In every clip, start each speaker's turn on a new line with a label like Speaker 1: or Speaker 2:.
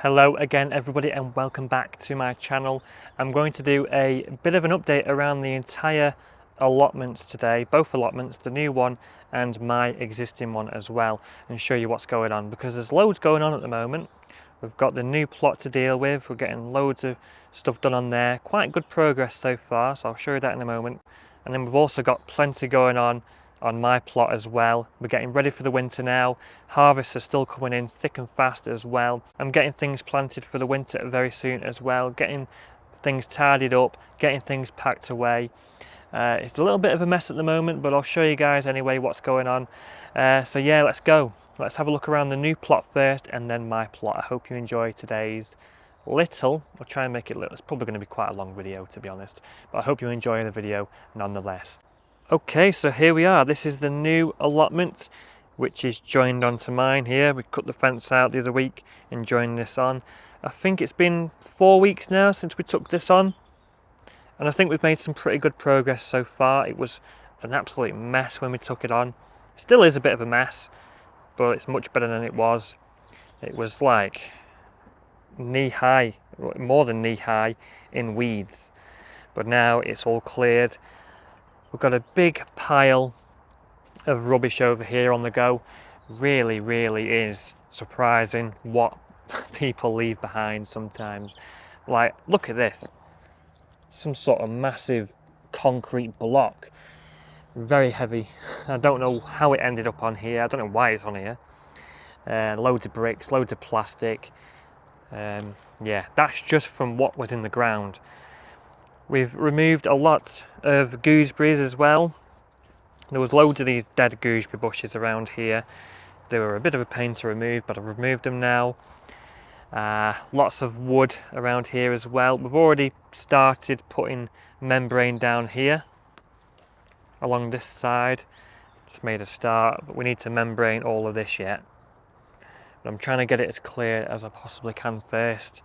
Speaker 1: Hello again everybody and welcome back to my channel. I'm going to do a bit of an update around the entire allotments today, both allotments, the new one and my existing one as well, and show you what's going on because there's loads going on at the moment. We've got the new plot to deal with, we're getting loads of stuff done on there, quite good progress so far, so I'll show you that in a moment. And then we've also got plenty going on my plot as well. We're getting ready for the winter now. Harvests are still coming in thick and fast as well. I'm getting things planted for the winter very soon as well, getting things tidied up, getting things packed away. It's a little bit of a mess at the moment, but I'll show you guys anyway what's going on. So yeah, let's go. Let's have a look around the new plot first and then my plot. I hope you enjoy today's I'll try and make it little. It's probably going to be quite a long video to be honest, but I hope you enjoy the video nonetheless. Okay, so here we are. This is the new allotment, which is joined onto mine here. We cut the fence out the other week and joined this on. I think it's been 4 weeks now since we took this on, and I think we've made some pretty good progress so far. It was an absolute mess when we took it on. Still is a bit of a mess, but it's much better than it was. It was like knee high, more than knee high in weeds, but now it's all cleared. We've got a big pile of rubbish over here on the go. Really is surprising what people leave behind sometimes. Like, look at this. Some sort of massive concrete block. Very heavy. I don't know how it ended up on here. I don't know why it's on here. Loads of bricks, loads of plastic. Yeah, that's just from what was in the ground. We've removed a lot of gooseberries as well. There was loads of these dead gooseberry bushes around here. They were a bit of a pain to remove, but I've removed them now. Lots of wood around here as well. We've already started putting membrane down here along this side. Just made a start, but we need to membrane all of this yet. But I'm trying to get it as clear as I possibly can first.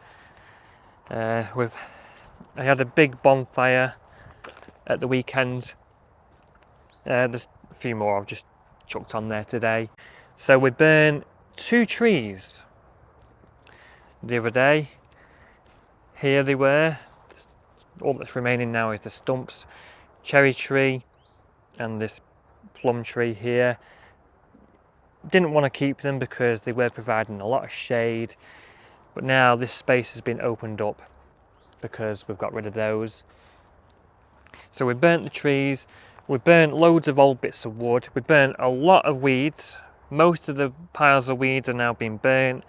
Speaker 1: I had a big bonfire at the weekend. There's a few more I've just chucked on there today. So we burned 2 trees the other day. Here they were. All that's remaining now is the stumps. Cherry tree and this plum tree here. Didn't want to keep them because they were providing a lot of shade, but now this space has been opened up because we've got rid of those. So we burnt the trees, we burnt loads of old bits of wood, we burnt a lot of weeds. Most of the piles of weeds are now being burnt.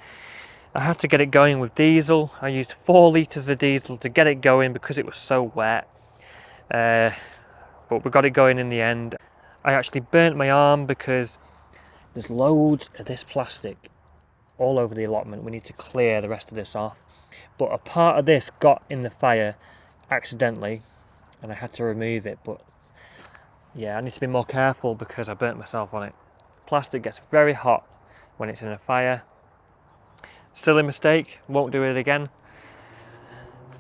Speaker 1: I had to get it going with diesel. I used 4 litres of diesel to get it going because it was so wet. But we got it going in the end. I actually burnt my arm because there's loads of this plastic all over the allotment. We need to clear the rest of this off. But a part of this got in the fire accidentally and I had to remove it, but yeah, I need to be more careful because I burnt myself on it. Plastic gets very hot when it's in a fire. Silly mistake, won't do it again.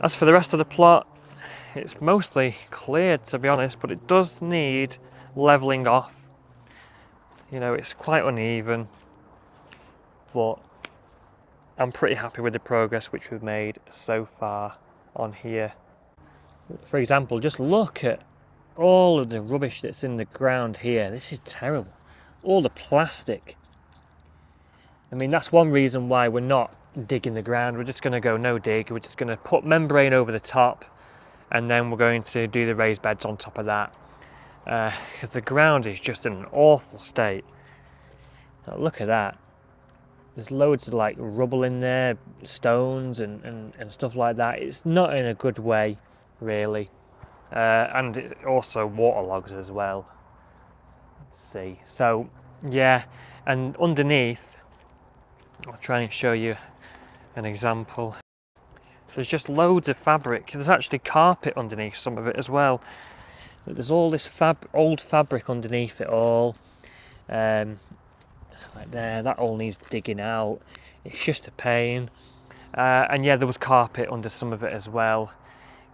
Speaker 1: As for the rest of the plot, it's mostly cleared to be honest, but it does need levelling off. You know, it's quite uneven, but I'm pretty happy with the progress which we've made so far on here. For example, just look at all of the rubbish that's in the ground here. This is terrible. All the plastic. I mean, that's one reason why we're not digging the ground. We're just going to go no dig. We're just going to put membrane over the top and then we're going to do the raised beds on top of that. Because the ground is just in an awful state. Now, look at that. There's loads of like rubble in there, stones and stuff like that. It's not in a good way, really. And it also waterlogs as well. Let's see. So, yeah, and underneath, I'll try and show you an example. There's just loads of fabric. There's actually carpet underneath some of it as well. There's all this old fabric underneath it all. Like there, that all needs digging out. It's just a pain. And yeah, there was carpet under some of it as well,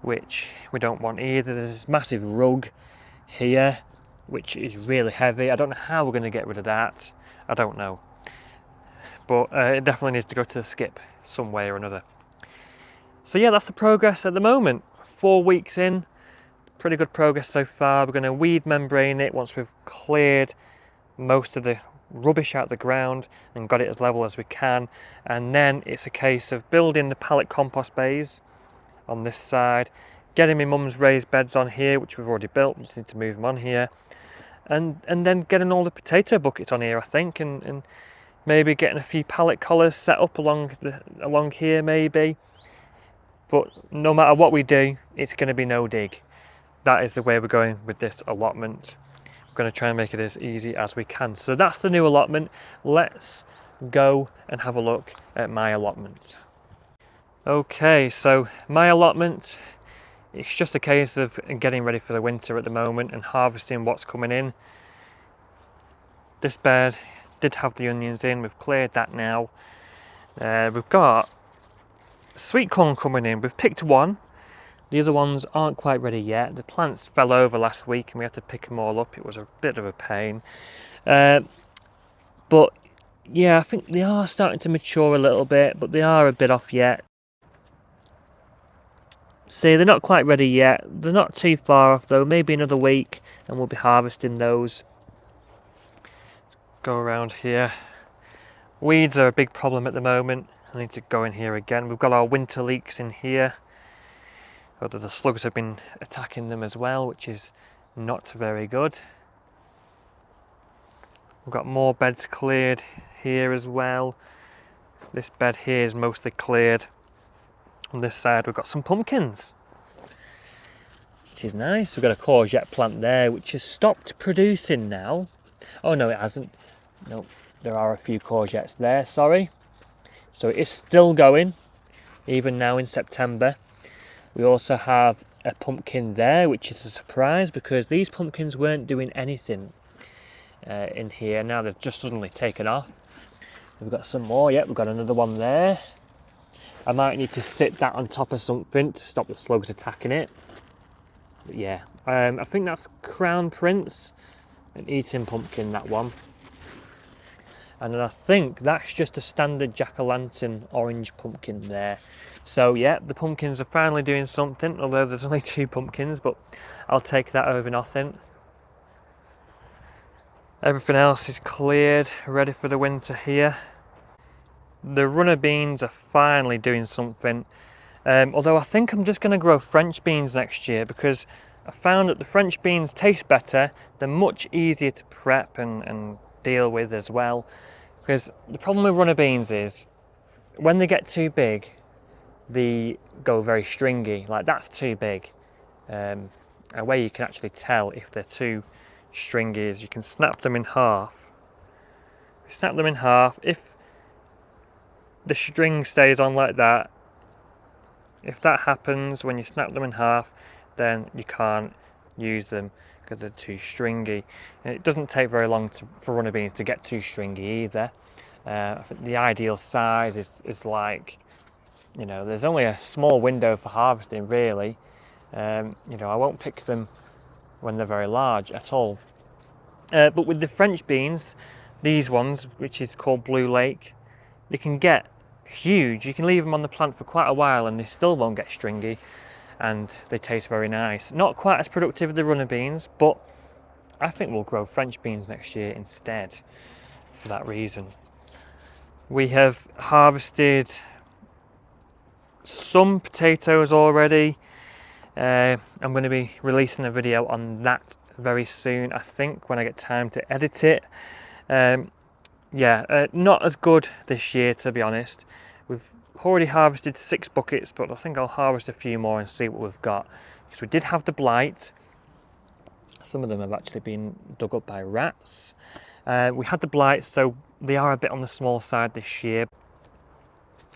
Speaker 1: which we don't want either. There's this massive rug here, which is really heavy. I don't know how we're going to get rid of that. I don't know. But it definitely needs to go to the skip. some way or another. So yeah, that's the progress at the moment. 4 weeks in, pretty good progress so far. We're going to weed membrane it once we've cleared most of the rubbish out of the ground and got it as level as we can, and then it's a case of building the pallet compost bays on this side, getting my mum's raised beds on here, which we've already built. We just need to move them on here, and then getting all the potato buckets on here, I think, and maybe getting a few pallet collars set up along here maybe. But no matter what we do, it's going to be no dig. That is the way we're going with this allotment. We're going to try and make it as easy as we can. So that's the new allotment. Let's go and have a look at my allotment. Okay, so my allotment, it's just a case of getting ready for the winter at the moment and harvesting what's coming in. This bed did have the onions in, we've cleared that now. We've got sweet corn coming in. We've picked one. The other ones aren't quite ready yet. The plants fell over last week and we had to pick them all up. It was a bit of a pain. But yeah, I think they are starting to mature a little bit, but they are a bit off yet. See, they're not quite ready yet. They're not too far off though. Maybe another week and we'll be harvesting those. Let's go around here. Weeds are a big problem at the moment. I need to go in here again. We've got our winter leeks in here. Although the slugs have been attacking them as well, which is not very good. We've got more beds cleared here as well. This bed here is mostly cleared. On this side we've got some pumpkins, which is nice. We've got a courgette plant there which has stopped producing now. Oh no, it hasn't. No, there are a few courgettes there, sorry. So it is still going, even now in September. We also have a pumpkin there, which is a surprise because these pumpkins weren't doing anything in here. Now they've just suddenly taken off. We've got some more. Yep, we've got another one there. I might need to sit that on top of something to stop the slugs attacking it. But yeah, I think that's Crown Prince, an eating pumpkin, that one. And then I think that's just a standard jack-o'-lantern orange pumpkin there. So yeah, the pumpkins are finally doing something, although there's only 2 pumpkins, but I'll take that over nothing. Everything else is cleared, ready for the winter here. The runner beans are finally doing something, although I think I'm just going to grow French beans next year because I found that the French beans taste better. They're much easier to prep and deal with as well, because the problem with runner beans is when they get too big they go very stringy. Like that's too big. A way you can actually tell if they're too stringy is you can snap them in half. Snap them in half. If the string stays on like that, if that happens when you snap them in half, then you can't use them because they're too stringy. And it doesn't take very long for runner beans to get too stringy either. I think the ideal size is like, you know, there's only a small window for harvesting really. You know, I won't pick them when they're very large at all. But with the French beans, these ones, which is called Blue Lake, they can get huge. You can leave them on the plant for quite a while and they still won't get stringy, and they taste very nice. Not quite as productive as the runner beans, but I think we'll grow French beans next year instead for that reason. We have harvested some potatoes already. I'm going to be releasing a video on that very soon, I think, when I get time to edit it. Not as good this year, to be honest. We've already harvested 6 buckets, but I think I'll harvest a few more and see what we've got, because we did have the blight. Some of them have actually been dug up by rats. We had the blight, so they are a bit on the small side this year.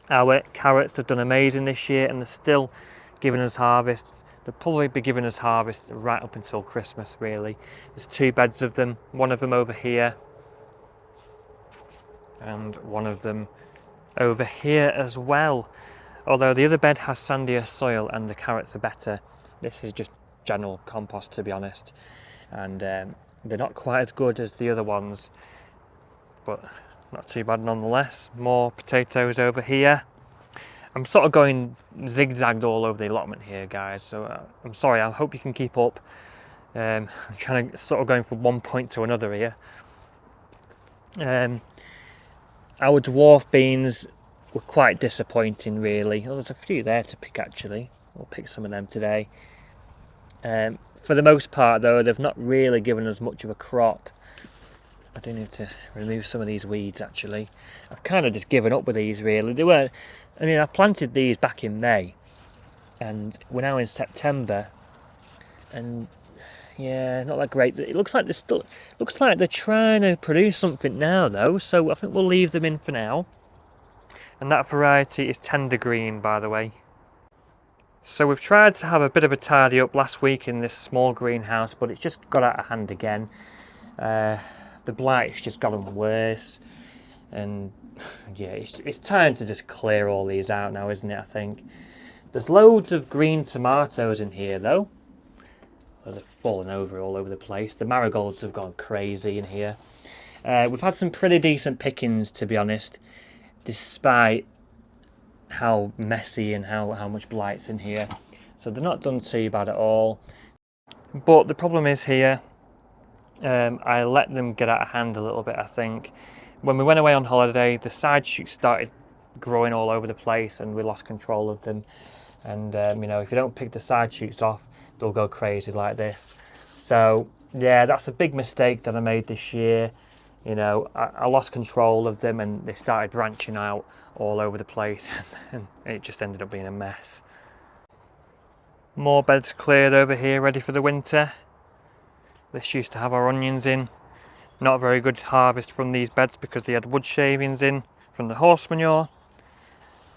Speaker 1: Our carrots have done amazing this year and they're still giving us harvests. They'll probably be giving us harvest right up until Christmas really. There's 2 beds of them, one of them over here and one of them over here as well. Although the other bed has sandier soil and the carrots are better. This is just general compost, to be honest, and they're not quite as good as the other ones, but not too bad nonetheless. More potatoes over here. I'm sort of going zigzagged all over the allotment here, guys, so I'm sorry. I hope you can keep up. I'm trying to sort of going from one point to another here. Our dwarf beans were quite disappointing, really. Well, there's a few there to pick, actually. We'll pick some of them today. For the most part, though, they've not really given us much of a crop. I do need to remove some of these weeds, actually. I've kind of just given up with these, really. They weren't. I mean, I planted these back in May, and we're now in September, and yeah, not that great. It looks like they're trying to produce something now, though. So I think we'll leave them in for now. And that variety is tender green, by the way. So we've tried to have a bit of a tidy up last week in this small greenhouse, but it's just got out of hand again. The blight's just gotten worse, and yeah, it's time to just clear all these out now, isn't it? I think there's loads of green tomatoes in here, though. Those have fallen over all over the place. The marigolds have gone crazy in here. We've had some pretty decent pickings, to be honest, despite how messy and how much blight's in here. So they're not done too bad at all. But the problem is here, I let them get out of hand a little bit, I think. When we went away on holiday, the side shoots started growing all over the place and we lost control of them. And you know, if you don't pick the side shoots off, they'll go crazy like this. So yeah, that's a big mistake that I made this year. You know, I lost control of them and they started branching out all over the place and it just ended up being a mess. More beds cleared over here, ready for the winter. This used to have our onions in. Not a very good harvest from these beds because they had wood shavings in from the horse manure.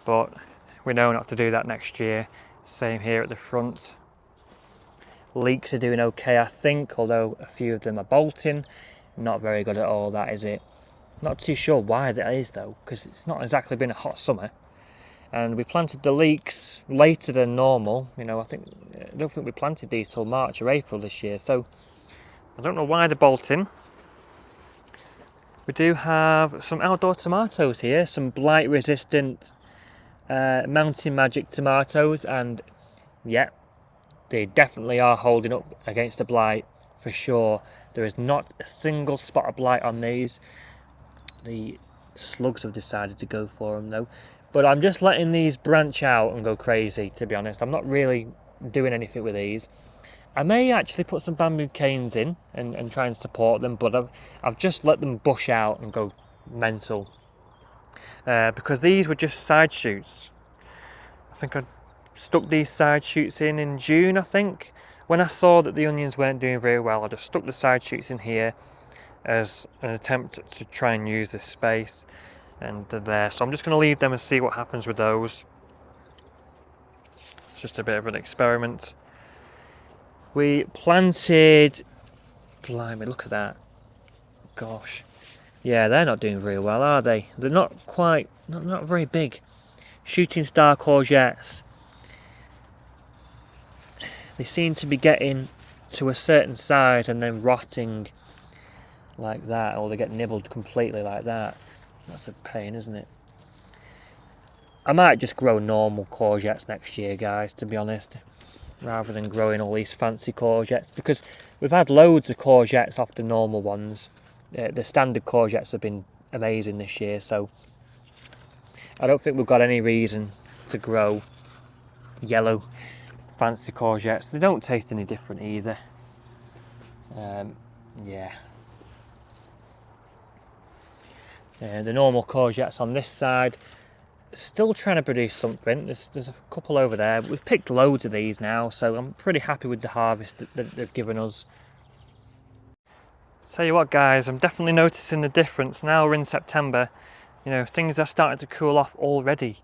Speaker 1: But we know not to do that next year. Same here at the front. Leeks are doing okay, I think, although a few of them are bolting. Not very good at all, that is it. Not too sure why that is, though, because it's not exactly been a hot summer. And we planted the leeks later than normal. You know, I don't think we planted these till March or April this year, so I don't know why they're bolting. We do have some outdoor tomatoes here, some blight resistant Mountain Magic tomatoes, and yeah, they definitely are holding up against the blight for sure. There is not a single spot of blight on these. The slugs have decided to go for them though, but I'm just letting these branch out and go crazy, to be honest. I'm not really doing anything with these. I may actually put some bamboo canes in and try and support them, but I've just let them bush out and go mental. Because these were just side shoots. I think I stuck these side shoots in June, I think. When I saw that the onions weren't doing very well, I just stuck the side shoots in here as an attempt to try and use this space. And they're there. So I'm just going to leave them and see what happens with those. It's just a bit of an experiment. We planted, blimey, look at that. Gosh. Yeah, they're not doing very well, are they? They're not very big. Shooting star courgettes. They seem to be getting to a certain size and then rotting like that, or they get nibbled completely like that. That's a pain, isn't it? I might just grow normal courgettes next year, guys, to be honest, rather than growing all these fancy courgettes, because we've had loads of courgettes off the normal ones. The standard courgettes have been amazing this year, so I don't think we've got any reason to grow yellow fancy courgettes. They don't taste any different either. Yeah. The normal courgettes on this side, still trying to produce something. There's a couple over there. We've picked loads of these now, so I'm pretty happy with the harvest that they've given us. Tell you what, guys, I'm definitely noticing the difference now we're in September. You know, things are starting to cool off already.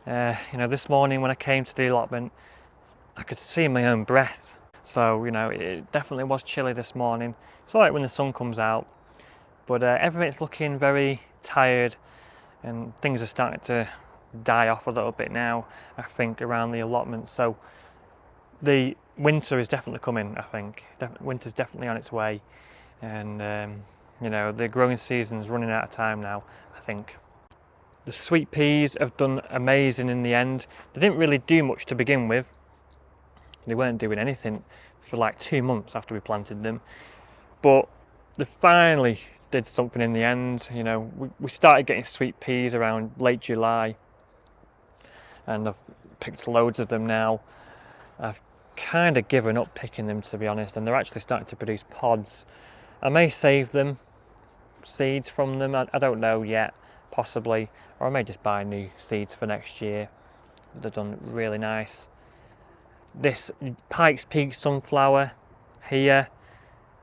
Speaker 1: You know, this morning when I came to the allotment, I could see my own breath. So, you know, it definitely was chilly this morning. It's alright when the sun comes out, but everything's looking very tired and things are starting to die off a little bit now, I think, around the allotment. So the winter is definitely coming, I think. Winter's definitely on its way, and you know, the growing season's running out of time now, I think. The sweet peas have done amazing in the end. They didn't really do much to begin with. They weren't doing anything for like 2 months after we planted them. But they finally did something in the end. You know, we started getting sweet peas around late July. And I've picked loads of them now. I've kind of given up picking them, to be honest, and they're actually starting to produce pods. I may save them, seeds from them, I don't know yet, possibly, or I may just buy new seeds for next year. They've done really nice. This Pikes Peak sunflower here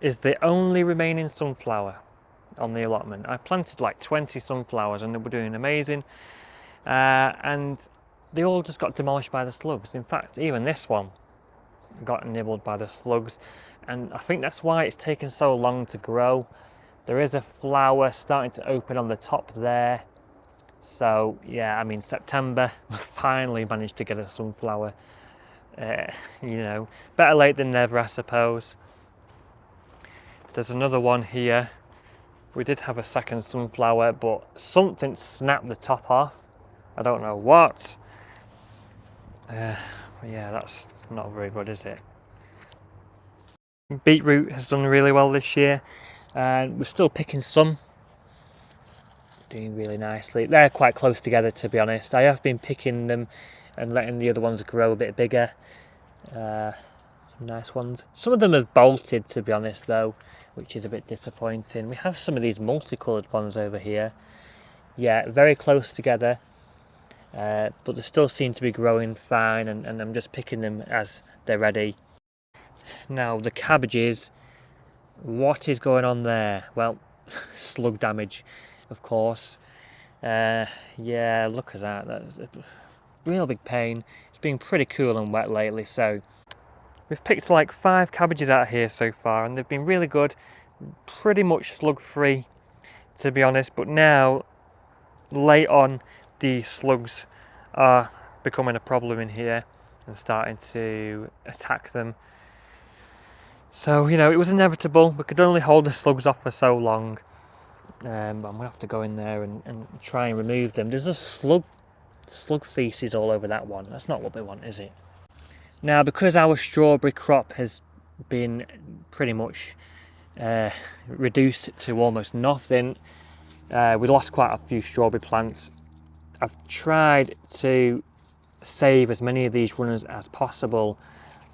Speaker 1: is the only remaining sunflower on the allotment. I planted like 20 sunflowers and they were doing amazing, and they all just got demolished by the slugs. In fact, even this one got nibbled by the slugs, and I think that's why it's taken so long to grow. There is a flower starting to open on the top there. So yeah, I mean, September, we finally managed to get a sunflower. You know, better late than never, I suppose. There's another one here. We did have a second sunflower, but something snapped the top off. I don't know what. Yeah, that's not very good, is it? Beetroot has done really well this year, and we're still picking some. Doing really nicely. They're quite close together, to be honest. I have been picking them and letting the other ones grow a bit bigger. Nice ones. Some of them have bolted, to be honest, though, which is a bit disappointing. We have some of these multicoloured ones over here. Yeah, very close together, but they still seem to be growing fine, and I'm just picking them as they're ready. Now, the cabbages, what is going on there? Well, slug damage, of course. Yeah, look at that. That's a real big pain. It's been pretty cool and wet lately, so we've picked like 5 cabbages out here so far, and they've been really good, pretty much slug free, to be honest. But now, late on, the slugs are becoming a problem in here and starting to attack them. So, you know, it was inevitable. We could only hold the slugs off for so long. I'm going to have to go in there and try and remove them. There's a slug feces all over that one. That's not what we want, is it? Now, because our strawberry crop has been pretty much reduced to almost nothing, we lost quite a few strawberry plants. I've tried to save as many of these runners as possible.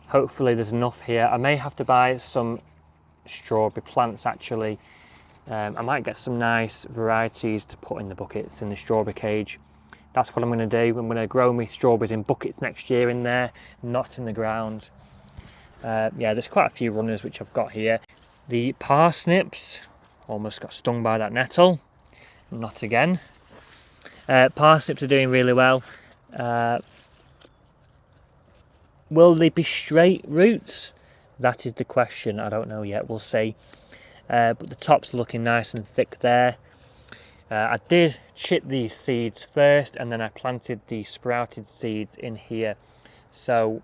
Speaker 1: Hopefully there's enough here. I may have to buy some strawberry plants, actually. I might get some nice varieties to put in the buckets in the strawberry cage. That's what I'm going to do. I'm going to grow my strawberries in buckets next year in there, not in the ground. Yeah, there's quite a few runners which I've got here. The parsnips almost got stung by that nettle. Not again. Parsnips are doing really well. Will they be straight roots? That is the question. I don't know yet. We'll see. But the top's looking nice and thick there. I did chip these seeds first, and then I planted the sprouted seeds in here. So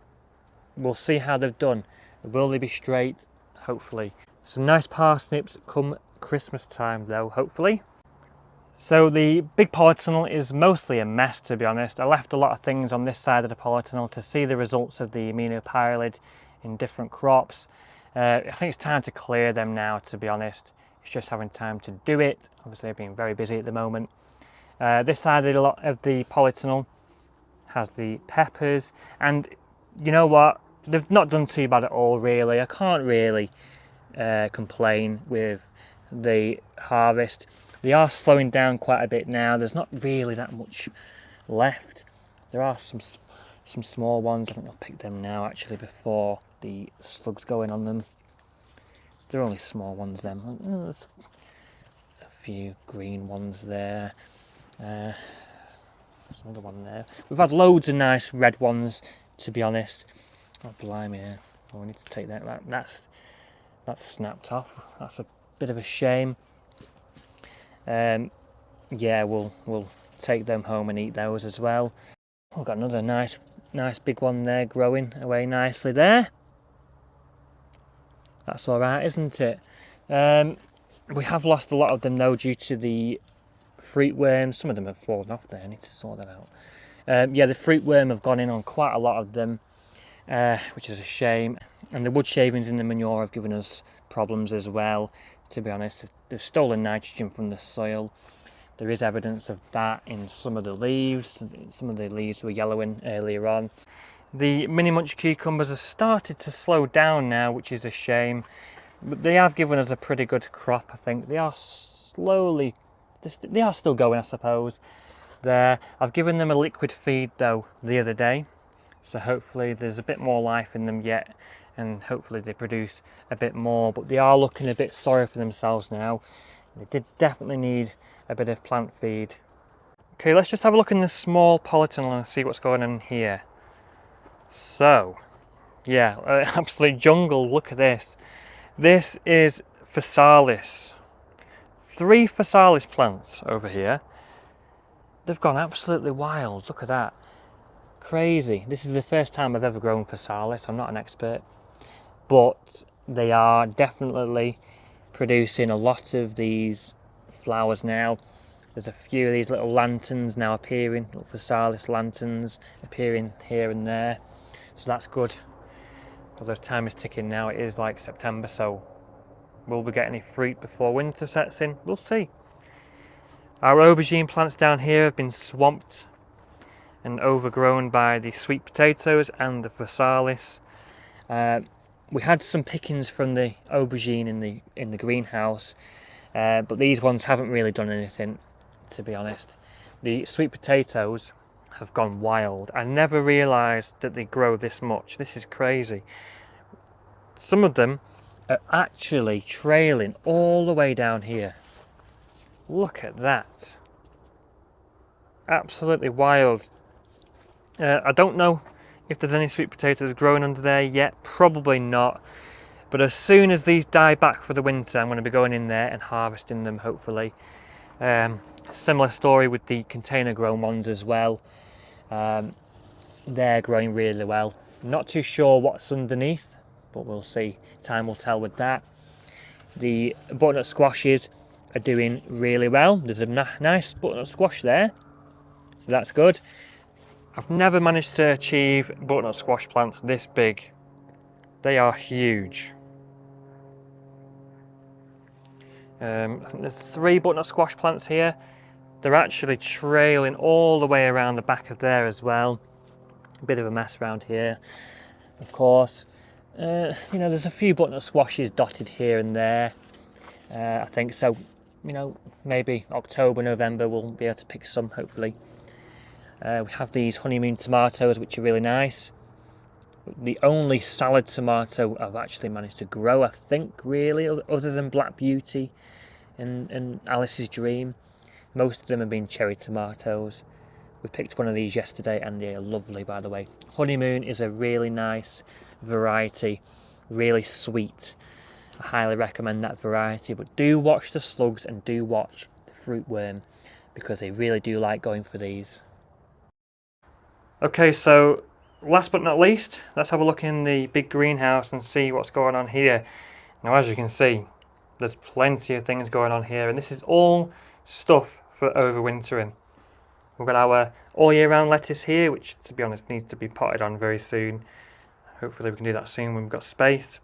Speaker 1: we'll see how they've done. Will they be straight? Hopefully. Some nice parsnips come Christmas time, though, hopefully. So the big polytunnel is mostly a mess, to be honest. I left a lot of things on this side of the polytunnel to see the results of the aminopyralid in different crops. I think it's time to clear them now, to be honest. It's just having time to do it. Obviously, I've been very busy at the moment. This side of the polytunnel has the peppers, and you know what? They've not done too bad at all, really. I can't really complain with the harvest. They are slowing down quite a bit now. There's not really that much left. There are some small ones. I think I'll pick them now, actually, before the slugs go in on them. They're only small ones, then. There's a few green ones there. There's another one there. We've had loads of nice red ones, to be honest. Oh, blimey. Oh, we need to take that. That's snapped off. That's a bit of a shame. Yeah, we'll take them home and eat those as well. We've got another nice big one there growing away nicely there. That's all right, isn't it? We have lost a lot of them though due to the fruit worms. Some of them have fallen off there, I need to sort them out. Yeah, the fruit worm have gone in on quite a lot of them, which is a shame. And the wood shavings in the manure have given us problems as well, to be honest. They've stolen nitrogen from the soil. There is evidence of that in some of the leaves. Some of the leaves were yellowing earlier on. The mini munch cucumbers have started to slow down now, which is a shame. But they have given us a pretty good crop, I think. They are slowly, they are still going, I suppose. There, I've given them a liquid feed though the other day, so hopefully there's a bit more life in them yet, and hopefully they produce a bit more. But they are looking a bit sorry for themselves now. They did definitely need a bit of plant feed. Okay, let's just have a look in the small polytunnel and see what's going on here. So, yeah, absolute jungle. Look at this. This is physalis. 3 physalis plants over here. They've gone absolutely wild. Look at that. Crazy. This is the first time I've ever grown physalis. I'm not an expert, but they are definitely producing a lot of these flowers now. There's a few of these little lanterns now appearing, little physalis lanterns appearing here and there. So that's good. Although time is ticking now, it is like September, so will we get any fruit before winter sets in? We'll see. Our aubergine plants down here have been swamped and overgrown by the sweet potatoes and the physalis. We had some pickings from the aubergine in the greenhouse, but these ones haven't really done anything, to be honest. The sweet potatoes have gone wild. I never realised that they grow this much. This is crazy. Some of them are actually trailing all the way down here. Look at that. Absolutely wild. I don't know if there's any sweet potatoes growing under there yet. Probably not. But as soon as these die back for the winter, I'm going to be going in there and harvesting them, hopefully. Similar story with the container grown ones as well. They're growing really well. Not too sure what's underneath, but we'll see. Time will tell with that. The butternut squashes are doing really well. There's a nice butternut squash there, so that's good. I've never managed to achieve butternut squash plants this big. They are huge. I think there's 3 butternut squash plants here. They're actually trailing all the way around the back of there as well. A bit of a mess around here, of course. You know, there's a few butternut squashes dotted here and there. I think so. You know, maybe October, November we'll be able to pick some, hopefully. We have these honeymoon tomatoes, which are really nice. The only salad tomato I've actually managed to grow, I think, really, other than Black Beauty and Alice's Dream. Most of them have been cherry tomatoes. We picked one of these yesterday and they are lovely, by the way. Honeymoon is a really nice variety, really sweet. I highly recommend that variety, but do watch the slugs and do watch the fruit worm, because they really do like going for these. Okay, so last but not least, let's have a look in the big greenhouse and see what's going on here. Now, as you can see, there's plenty of things going on here, and this is all stuff for overwintering. We've got our all year round lettuce here, which, to be honest, needs to be potted on very soon. Hopefully we can do that soon when we've got space.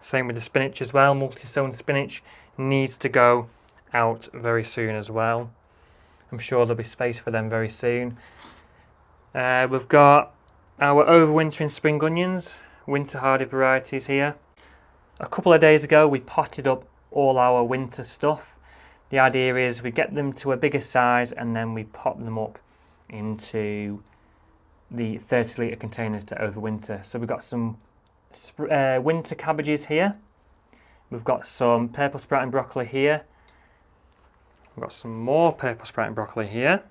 Speaker 1: Same with the spinach as well. Multi-sown spinach needs to go out very soon as well. I'm sure there'll be space for them very soon. We've got our overwintering spring onions, winter hardy varieties here. A couple of days ago we potted up all our winter stuff. The idea is we get them to a bigger size and then we pot them up into the 30 litre containers to overwinter. So we've got some winter cabbages here. We've got some purple sprouting broccoli here. We've got some more purple sprouting broccoli here.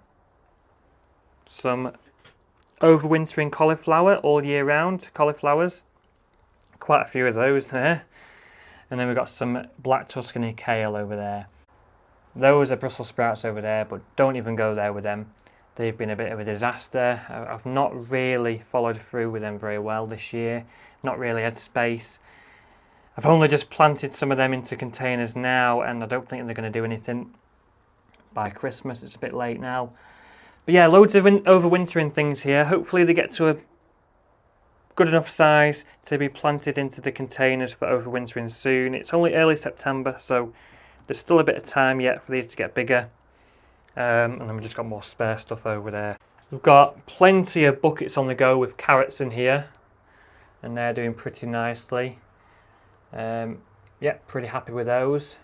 Speaker 1: Some overwintering cauliflower, all year round cauliflowers. Quite a few of those there. And then we've got some black Tuscany kale over there. Those are Brussels sprouts over there, but don't even go there with them. They've been a bit of a disaster. I've not really followed through with them very well this year. Not really had space. I've only just planted some of them into containers now, and I don't think they're going to do anything. by Christmas. It's a bit late now. But yeah, loads of overwintering things here. Hopefully they get to a good enough size to be planted into the containers for overwintering soon. It's only early September, so there's still a bit of time yet for these to get bigger. And then we've just got more spare stuff over there. We've got plenty of buckets on the go with carrots in here, and they're doing pretty nicely. Yeah, pretty happy with those.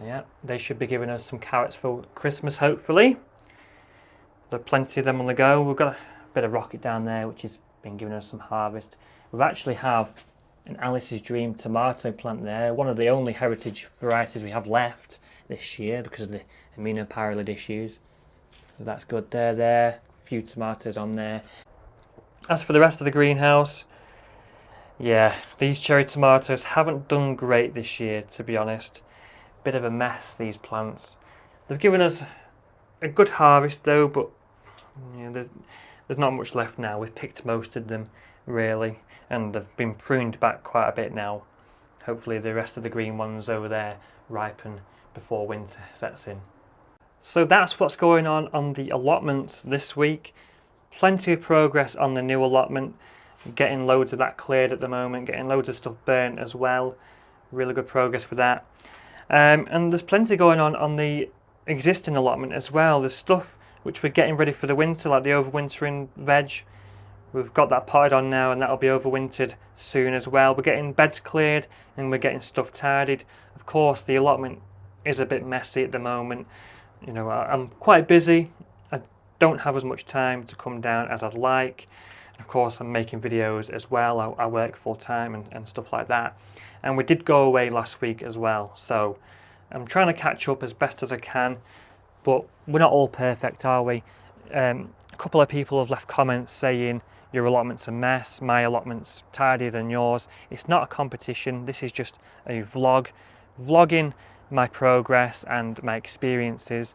Speaker 1: Yeah, they should be giving us some carrots for Christmas, hopefully. There are plenty of them on the go. We've got a bit of rocket down there, which has been giving us some harvest. We actually have an Alice's Dream tomato plant there, one of the only heritage varieties we have left this year because of the aminopyralid issues. So that's good. There, a few tomatoes on there. As for the rest of the greenhouse, yeah, these cherry tomatoes haven't done great this year, to be honest. Bit of a mess, these plants. They've given us a good harvest though, but you know, there's not much left now. We've picked most of them really, and they've been pruned back quite a bit now. Hopefully the rest of the green ones over there ripen before winter sets in. So that's what's going on the allotments this week. Plenty of progress on the new allotment. Getting loads of that cleared at the moment, getting loads of stuff burnt as well. Really good progress with that. And there's plenty going on the existing allotment as well. There's stuff which we're getting ready for the winter, like the overwintering veg. We've got that potted on now, and that'll be overwintered soon as well. We're getting beds cleared and we're getting stuff tidied. Of course, the allotment is a bit messy at the moment. You know, I'm quite busy. I don't have as much time to come down as I'd like. Of course, I'm making videos as well. I work full time and stuff like that. And we did go away last week as well. So I'm trying to catch up as best as I can. But we're not all perfect, are we? A couple of people have left comments saying your allotment's a mess, my allotment's tidier than yours. It's not a competition. This is just a vlog, vlogging my progress and my experiences.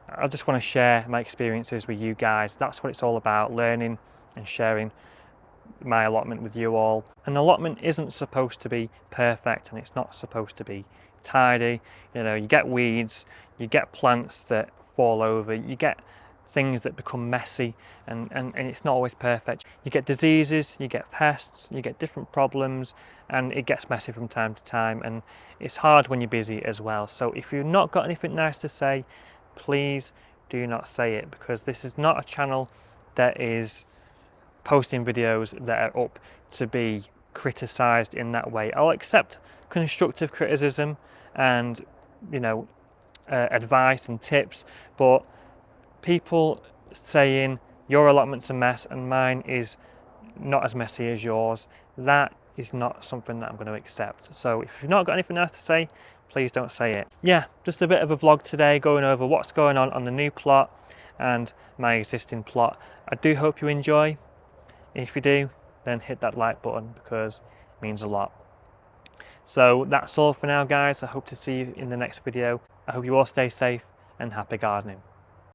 Speaker 1: I just want to share my experiences with you guys. That's what it's all about, learning and sharing my allotment with you all. An allotment isn't supposed to be perfect, and it's not supposed to be tidy. You know, you get weeds, you get plants that fall over, you get things that become messy, and it's not always perfect. You get diseases, you get pests, you get different problems, and it gets messy from time to time, and it's hard when you're busy as well. So if you've not got anything nice to say, please do not say it, because this is not a channel that is posting videos that are up to be criticised in that way. I'll accept constructive criticism and, you know, advice and tips, but people saying your allotment's a mess and mine is not as messy as yours, that is not something that I'm going to accept. So if you've not got anything else to say, please don't say it. Yeah, just a bit of a vlog today going over what's going on the new plot and my existing plot. I do hope you enjoy. If you do, then hit that like button because it means a lot. So that's all for now, guys. I hope to see you in the next video. I hope you all stay safe and happy gardening.